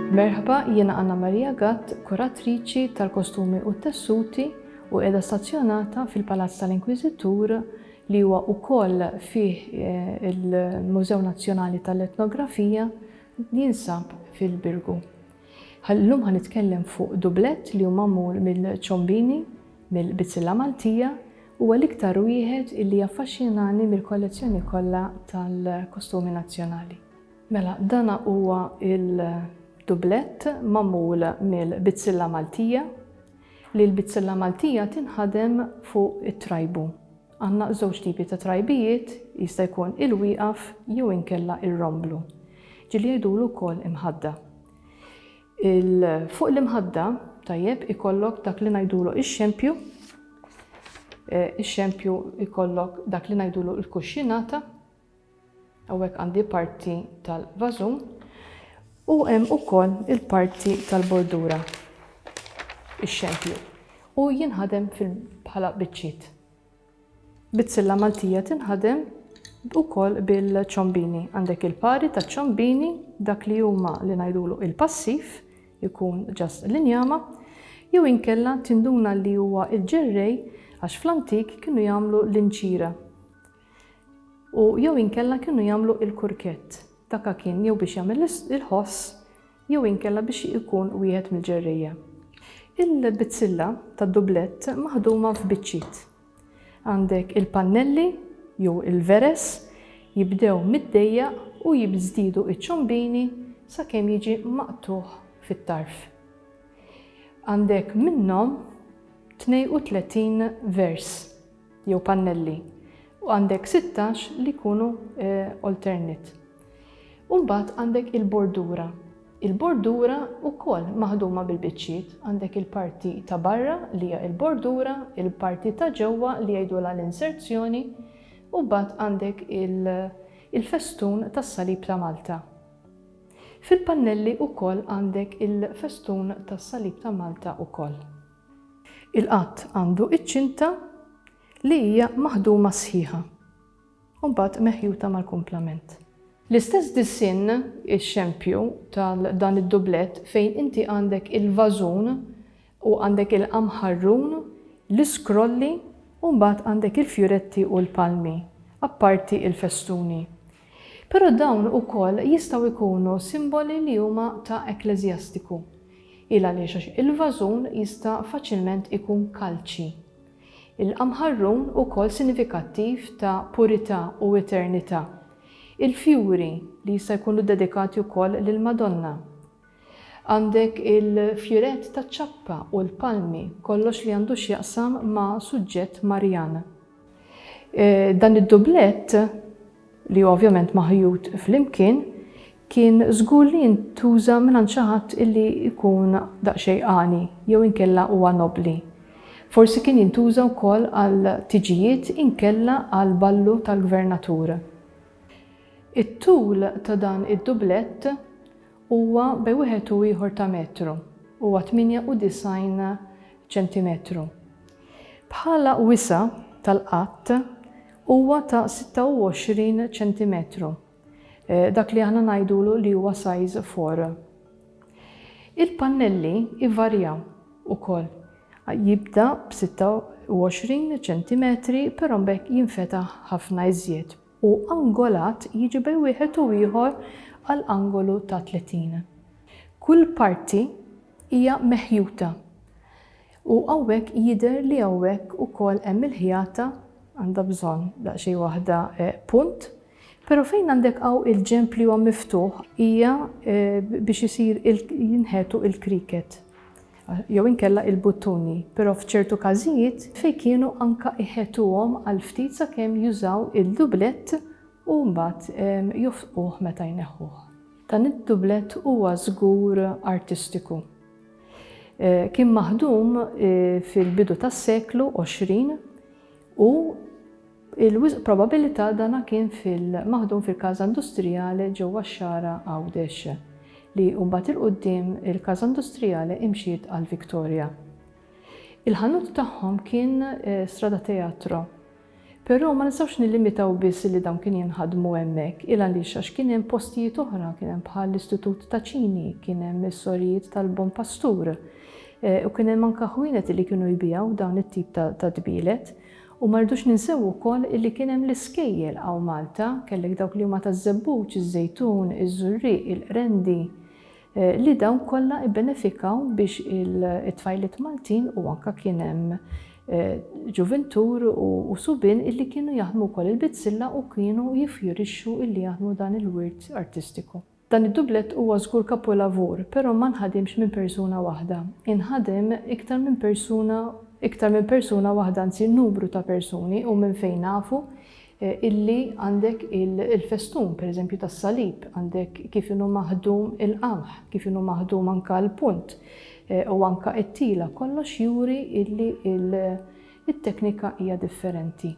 Merħba, jiena Anna Marija Gatt, kuratriċi tal-kostumi u t-tessuti u qiegħda stazzjonata fil-Palazz tal-Inkwiżitur li huwa wkoll fih il-Mużew Nazzjonali tal-Etnografija li jinsab fil-Birgu. Llum ħanitkellem fuq dublett li huma magħmul mill-ċombini, mill-bizzilla Maltija u l-iktar wieħed illi jaffaxxinani mill-kollezzjoni kollha tal-kostumi nazzjonali. Mela, dana huwa il-dublett magħmul mill-bizzilla Maltija li l-bizzilla Maltija tinħadem fuq it-trajbu. Għandna żewġ tipi ta' trajbijiet, jista' jkun il-wieqaf jew inkella ir-romblu. Ġieli jgħidulu wkoll imħadda. Fuq l-imħadda tajjeb ikollok dak li ngħidulu ix-xempju. Ix-xempju ikollok dak li ngħidulu l-kuxxinata. Hawnhekk għandi parti tal-vażun u hemm ukoll il-parti tal-bordura, ix-xempju. U jinħadem bħala biċċiet. Bizzilla Maltija tinħadem ukoll bil-ċombini. Għandek il-pari taċ-ċombini, dak li huma li ngħidulu il-passiv, ikun ġast l-injama, jew inkella tinduna li huwa il-ġerrej għax fl-antik kienu jagħmlu l-inċira. U jew inkella kienu jagħmlu il-kurkett. Dakka kien jew biex jagħmel il-ħoss, jew inkella biex ikun wieħed mill-ġerrejja. Il-bizzilla tad-dublett maħduma f'biċċiet. Għandek il-pannelli jew il-veres jibdew mid-dejjaq u jibżdiedu iċ-ċombini sakemm jiġi maqtuħ fit-tarf. Għandek minnhom 32 vers jew pannelli u għandek 16 li jkunu alternate. U mbagħad għandek il-bordura. Il-bordura wkoll maħduma bil-biċċiet, għandek il-parti ta' barra li hija il-bordura, il-parti ta' ġewwa li jgħidulha l-inserzjoni u mbagħad għandek il-festun tas-salib ta' Malta. Fil-pannelli wkoll għandek il-festun tas-salib ta' Malta wkoll. Il-qatt għandu iċ-ċinta li hija maħduma sħiħa u mbagħad meħjuta mal-kumplament. L-istess dissin ix-xempju tal-dan id-dublett fejn inti għandek il-vażun u għandek il-qamħarrun, l-iskrolli u mbagħad għandek il-fjuretti u l-palmi, apparti il-festuni. Però dawn ukoll jistgħu jkunu simboli li huma ta' ekleżjastiku. Għaliex il-vażun jista' faċilment ikun kalċi. Il-qamħarrun ukoll sinifikattiv ta' purità u eternità. Il-fjuri li jista' jkunu dedikati wkoll lill-Madonna. Għandek il-fjurett taċ-ċappa u l-palmi, kollox li għandu x'jaqsam ma' suġġett Marjan. Dan id-dublett li ovvjament maħjut flimkien kien żgur li jintuża mingħand xi ħadd illi jkun daqsxejn qani jew inkella huwa nobbli. Forsi kien jintuża wkoll għal tiġijiet inkella għal ballu tal-gvernatur. It-tul ta' dan id-dublett huwa bejn wieħed u ieħor ta' metru, huwa 98 ċentimetru. Bħala wisa tal-qatt huwa ta' 26 ċentimetru. Dak li aħna ngħidulu li huwa size 4. Il-pannelli jvarjaw ukoll. Jibda b'26 ċentimetri, però mbagħad jinfetaħ ħafna iżjed. U angolat jiġi bejn wieħed u ieħor għal angolu ta' 30. Kull parti hija meħjuta. U hawnhekk jidher li hawnhekk ukoll hemm il-ħjata għandha bżonn daqsxejn waħda punt, però fejn għandek hawn il-ġenb li huwa miftuħ hija biex isir jinħetu il-kriket. Jew inkella il-buttuni, però f'ċertu każijiet fejn kienu anke iħetuhom għal ftit sakemm jużaw il-dublett u mbagħad jofquh meta jneħħuh. Dan id-dublett huwa żgur artistiku. Kien maħdum fil-bidu tas-seklu 20 u il-wisq probabilità dana kien maħdum fil-Każa Industrijali ġewwa x-xara Għawdex li mbagħad il-qudiem il-Każa Industrijali imxiet għal Victoria. Il-ħanut tagħhom kien Strada Teatro, Però ma nistgħux nillimitaw biss li dawn kien jinħadmu hemmhekk, il għaliex għax kien hemm postijiet oħra, kien hemm bħal l-Istitut ta' Ċini, kien hemm is-sorijiet tal-Bon Pastur, u kien hemm anke ħwienet li kienu jbijaw dawn it-tip ta' tbielet. U ma rridux ninsew ukoll illi kien hemm l-iskejjel hawn Malta, kellek dawk li huma taż-żebbuġ, iż-żejtun, iż-żurriq, il-qrendi, li dawn kollha ibbenefikaw biex it-tfajliet Maltin u anke kien hemm ġuventur u subien illi kienu jaħdmu wkoll il-bizzilla u kienu jiffjorixxu illi jaħdmu dan il-wirt artistiku. Dan id-dublet huwa żgur kapolavur, però ma nħadimx minn persuna waħda. Inħadem iktar minn persuna waħda, anzi numru ta' persuni u minn fejn nafu illi għandek il-festun, pereżempju tas-salib, għandek kif inhu maħdum il-qamħ, kif inhu maħdum anke l-punt u anke t-tila, kollox juri illi il-teknika hija differenti.